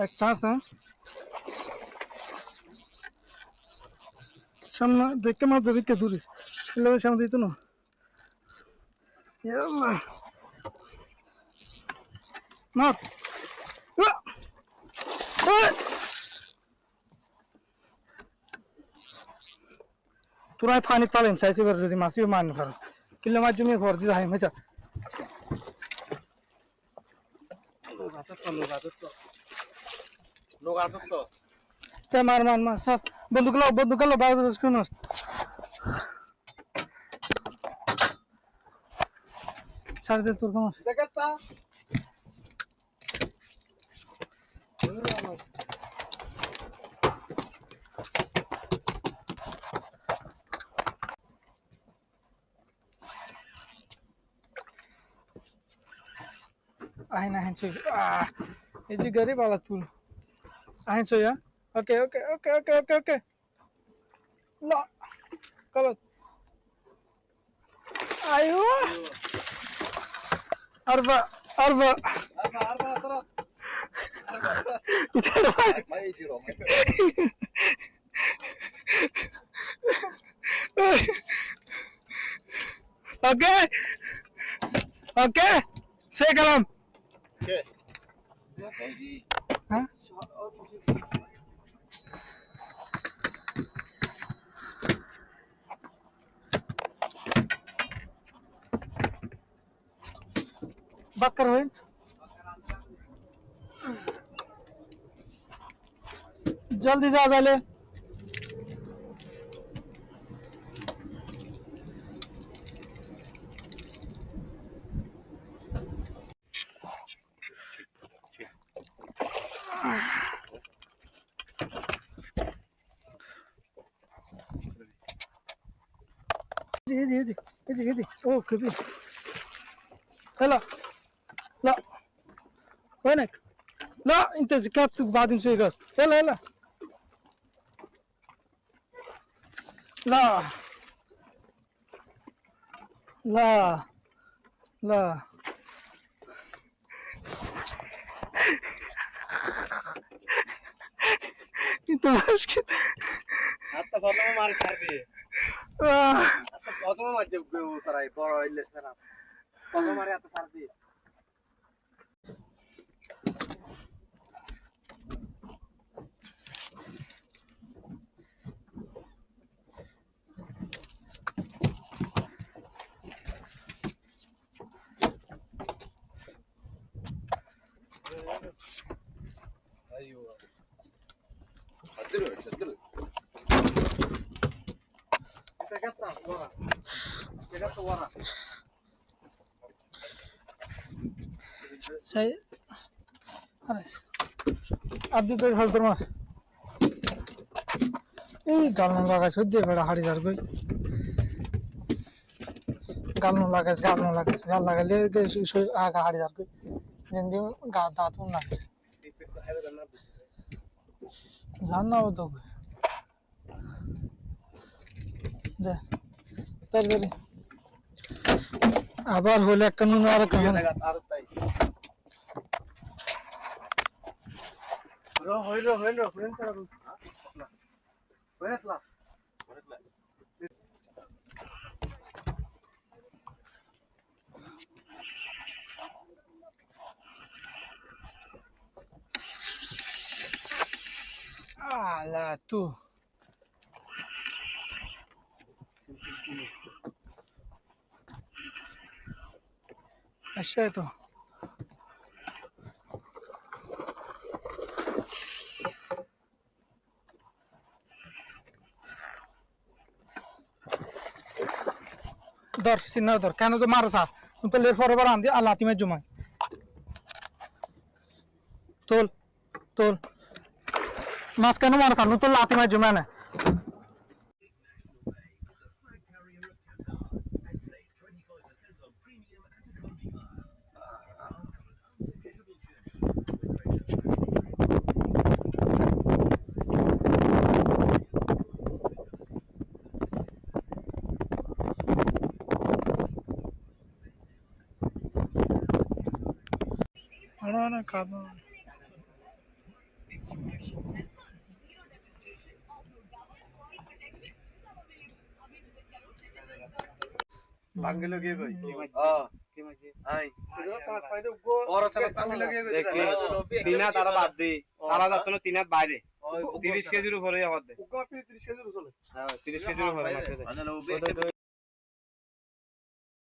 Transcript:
এক চান্স হ্যাঁ সামনে দেখতে মাছ ধরি কে দূরে সামনে দিত না মাছ তোরাই পানি তালেন চাইছে এবার যদি মাছই মারতে পারো কিলো মাছ জমিয়ে ভর দিতে হয় মেচা মার মার মার স্যার বন্দুক লো বাইরে শুনো ছাড় দে তোর কামার Ahin ahin cuy. Ini gari bala tul. Ahin cuy ya. Oke. Lo. Kalau. Ayo. Arba. Terus. Itu apa? Oke. Saya kalam. Hah? Bakar hoin. जल्दी जा पहले هدي اوه كبير هلا لا وينك لا انت زكات بعدين شوي غاز يلا لا انت مشكلة حتى فاطمة ما عرفت حربي حتى فاطمة ما جاب تراي بورا إلا السلام فاطمة ما عرفت حربي ايوه شدله انت قطع ورا شيء خلاص عبد الباقي حضر ما এই গালনো লাগাইছ দে বেড়া হাড়ি যার কই গালনো লাগাইছ গাল লাগাইলে আগা হাড়ি যার কই যেন দিন গা দাঁত লাগে জানা তো দে তাড়াতাড়ি আবার হলে একটা নুন আর একটা আর তাই হইলো ফ্রেন্ড স্যার হইলো ala tu अच्छा है तो दर सिन्ना दर क्या तो मारो सा तुम तो ले फॉरवर आंधी अलाती में जुमा तोल तोल मास क्या मारो सा तो लाती में जुमा ने ना खाबो বাঙ্গি লগে কই কি মাঝে আই সালাত পাইদে গো ওর সালাত বাঙ্গি লগে কই তিনা তারা বাদ দে সারা যাচ্ছে না তিনাত বাইরে 30 কেজির উপরে আবার দে উগো 30 কেজির চলে হ্যাঁ 30 কেজির উপরে মাছ দে